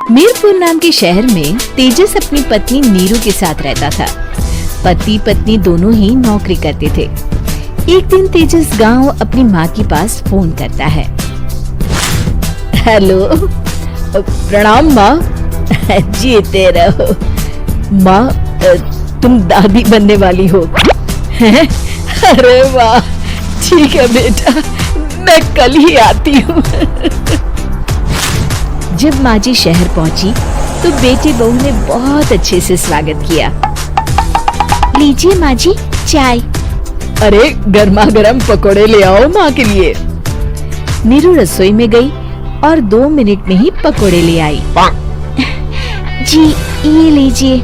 मीरपुर नाम के शहर में तेजस अपनी पत्नी नीरू के साथ रहता था। पति पत्नी दोनों ही नौकरी करते थे। एक दिन तेजस गांव अपनी माँ के पास फोन करता है। हेलो, प्रणाम माँ। जीते रहो माँ, तुम दादी बनने वाली हो हैं? अरे वाह, ठीक है बेटा, मैं कल ही आती हूँ। जब माँ जी शहर पहुंची तो बेटी बहू ने बहुत अच्छे से स्वागत किया। लीजिए माँ जी चाय। अरे गर्मा गर्म पकोड़े ले आओ माँ के लिए। नीरू रसोई में गई और 2 मिनट में ही पकोड़े ले आई। जी ये लीजिए।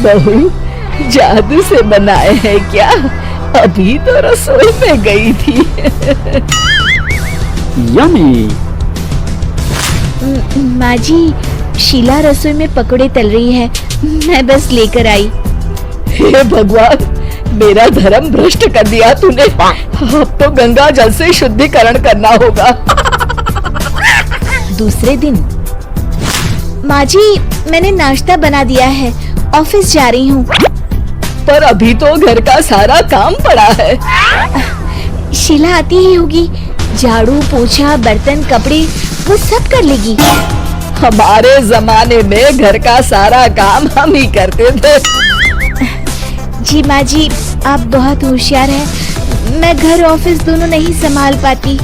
बहू जादू से बनाए हैं क्या? अभी तो रसोई में गई थी। यम्मी। माँ जी, शीला रसोई में पकोड़े तल रही है, मैं बस लेकर आई। हे भगवान, मेरा धर्म भ्रष्ट कर दिया तूने। अब तो गंगा जल से शुद्धिकरण करना होगा। दूसरे दिन, माँ जी मैंने नाश्ता बना दिया है, ऑफिस जा रही हूँ। पर अभी तो घर का सारा काम पड़ा है। शीला आती ही होगी, झाड़ू पोछा बर्तन कपड़े वो सब कर लेगी। हमारे जमाने में घर का सारा काम हम ही करते थे। जी माँ जी, आप बहुत होशियार हैं, मैं घर ऑफिस दोनों नहीं संभाल पाती।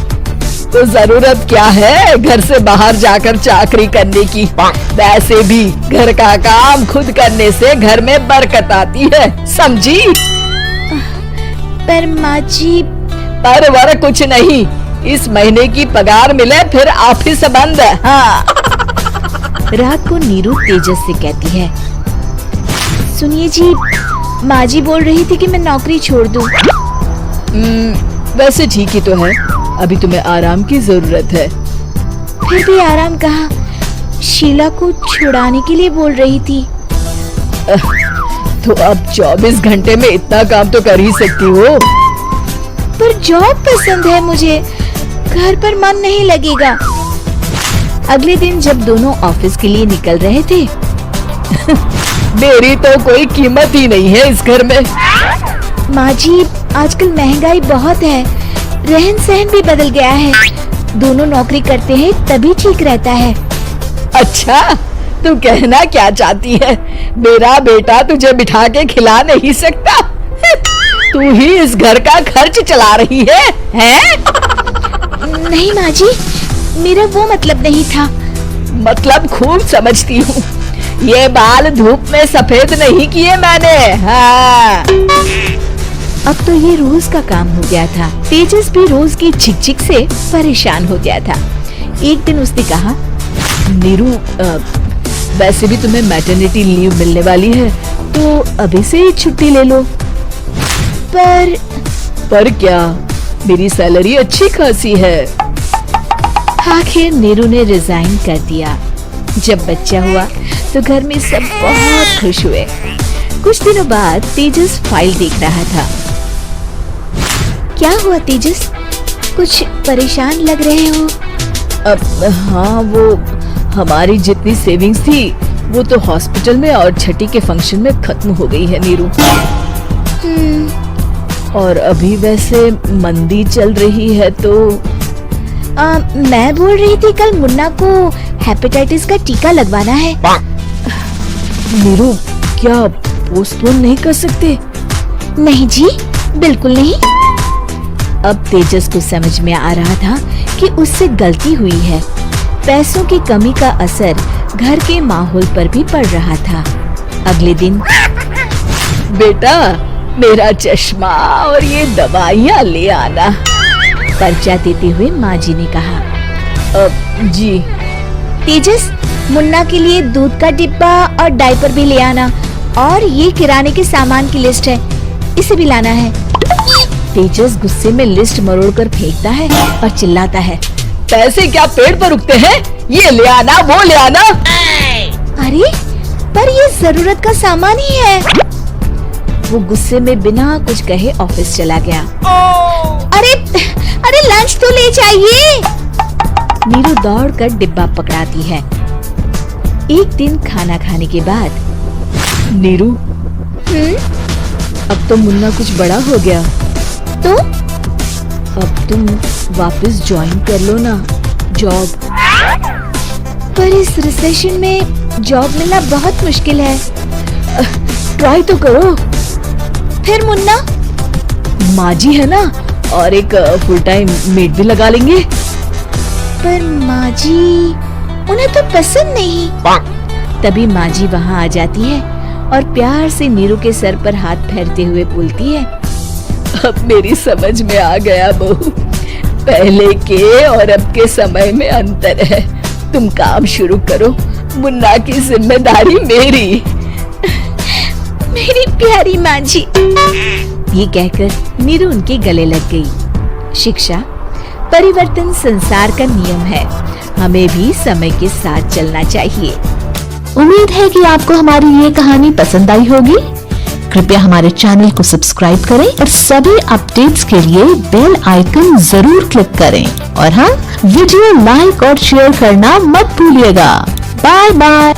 तो जरूरत क्या है घर से बाहर जाकर चाकरी करने की? वैसे भी घर का काम खुद करने से घर में बरकत आती है, समझी? पर माँ जी। पर वर कुछ नहीं, इस महीने की पगार मिले फिर ऑफिस बंद। हाँ। रात को नीरू तेजस से कहती है, सुनिए जी, माँ जी बोल रही थी कि मैं नौकरी छोड़ दूं। वैसे ठीक ही तो है, अभी तुम्हें आराम की जरूरत है। फिर भी आराम कहाँ, शीला को छुड़ाने के लिए बोल रही थी। तो अब 24 घंटे में इतना काम तो कर ही सकती हो। पर जॉब पसंद है मुझे, घर पर मन नहीं लगेगा। अगले दिन जब दोनों ऑफिस के लिए निकल रहे थे, मेरी तो कोई कीमत ही नहीं है इस घर में। माँ जी, आजकल महंगाई बहुत है, रहन सहन भी बदल गया है, दोनों नौकरी करते हैं तभी ठीक रहता है। अच्छा, तू कहना क्या चाहती है? मेरा बेटा तुझे बिठा के खिला नहीं सकता? तू ही इस घर का खर्च चला रही है, हैं? नहीं माँ जी, मेरा वो मतलब नहीं था। मतलब खूब समझती हूँ, ये बाल धूप में सफेद नहीं किए मैंने। हाँ। अब तो ये रोज का काम हो गया था। तेजस भी रोज की झिकझिक से परेशान हो गया था। एक दिन उसने कहा, नीरू, वैसे भी तुम्हें मैटरनिटी लीव मिलने वाली है, तो अभी से ही छुट्टी ले लो। पर क्या, मेरी सैलरी अच्छी खासी है। आखिर नीरू ने रिजाइन कर दिया। जब बच्चा हुआ तो घर में सब बहुत खुश हुए। कुछ दिनों बाद तेजस फाइल देख रहा था। क्या हुआ तेजस, कुछ परेशान लग रहे हो? हाँ, वो हमारी जितनी सेविंग्स थी वो तो हॉस्पिटल में और छठी के फंक्शन में खत्म हो गई है नीरू। और अभी वैसे मंदी चल रही है तो मैं बोल रही थी कल मुन्ना को हेपेटाइटिस का टीका लगवाना है। नीरू, क्या पोस्टपोन नहीं कर सकते? नहीं जी, बिल्कुल नहीं। अब तेजस को समझ में आ रहा था कि उससे गलती हुई है। पैसों की कमी का असर घर के माहौल पर भी पड़ रहा था। अगले दिन, बेटा मेरा चश्मा और ये दवाइयाँ ले आना, पर्चा देते हुए माँ जी ने कहा। जी। तेजस, मुन्ना के लिए दूध का डिब्बा और डायपर भी ले आना, और ये किराने के सामान की लिस्ट है, इसे भी लाना है। तेजस गुस्से में लिस्ट मरोड़कर फेंकता है और चिल्लाता है, पैसे क्या पेड़ पर उगते हैं? ये ले आना, वो ले आना। अरे पर ये जरूरत का सामान ही है। वो गुस्से में बिना कुछ कहे ऑफिस चला गया। अरे लंच तो ले जाइए। नीरू दौड़कर डिब्बा पकड़ाती है एक दिन खाना खाने के बाद नीरू, अब तो मुन्ना कुछ बड़ा हो गया, तो अब तुम वापस ज्वाइन कर लो ना जॉब। पर इस रिसेशन में जॉब मिलना बहुत मुश्किल है। ट्राई तो करो। फिर मुन्ना? माँ जी है ना, और एक फुल टाइम मेड भी लगा लेंगे। पर माँ जी, उन्हें तो पसंद नहीं। तभी माँ जी वहाँ आ जाती है और प्यार से नीरू के सर पर हाथ फेरते हुए बोलती है, अब मेरी समझ में आ गया बहू, पहले के और अब के समय में अंतर है। तुम काम शुरू करो, मुन्ना की जिम्मेदारी मेरी। मेरी प्यारी माँ जी। ये कहकर नीरू उनके गले लग गई। शिक्षा, परिवर्तन संसार का नियम है, हमें भी समय के साथ चलना चाहिए। उम्मीद है कि आपको हमारी ये कहानी पसंद आई होगी। कृपया हमारे चैनल को सब्सक्राइब करें और सभी अपडेट्स के लिए बेल आइकन जरूर क्लिक करें। और हाँ, वीडियो लाइक और शेयर करना मत भूलिएगा। Bye bye.